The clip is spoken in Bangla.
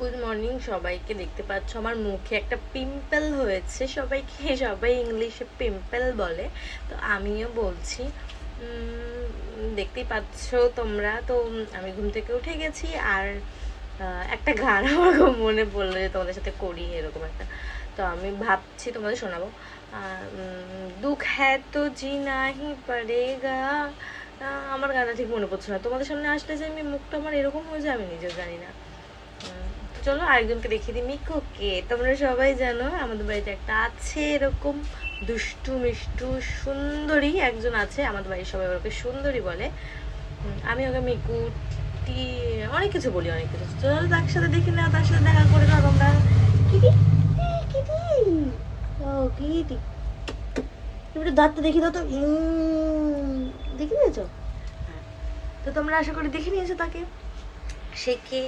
গুড মর্নিং সবাইকে। দেখতে পাচ্ছ আমার মুখে একটা পিম্পল হয়েছে। সবাই ইংলিশে পিম্পল বলে, তো আমিও বলছি। দেখতেই পাচ্ছ তোমরা। তো আমি ঘুম থেকে উঠে গেছি, আর একটা গান আমার খুব মনে পড়লো যে তোমাদের সাথে করি এরকম একটা। তো আমি ভাবছি তোমাদের শোনাবো। দুঃখ হ্যাঁ তো জিনা হি পড়েগা। আমার গানটা ঠিক মনে পড়ছে না, তোমাদের সামনে আসলে যে আমি মুখটা আমার এরকম হয়ে যায় আমি নিজেও জানি না। চলো আরেকজনকে দেখিয়ে দিই। মিকুকে তোমরা সবাই জানো, আমাদের বাড়িতে একটা আছে এরকম দুষ্টু মিষ্টু সুন্দরী একজন আছে। আমাদের বাড়ির সবাই ওকে সুন্দরী বলে। আমি ওকে মিকুটি অনেক কিছু বলি, অনেক কিছু। চলো তার সাথে দেখি না, তার সাথে দেখা করে নাও তোমরা। কিটি কিটি ও কিটি, একটু দাঁতটা দেখি দাও তো। দেখে নিয়েছো? হ্যাঁ, তো তোমরা আশা করি দেখে নিয়েছো তাকে। সে কে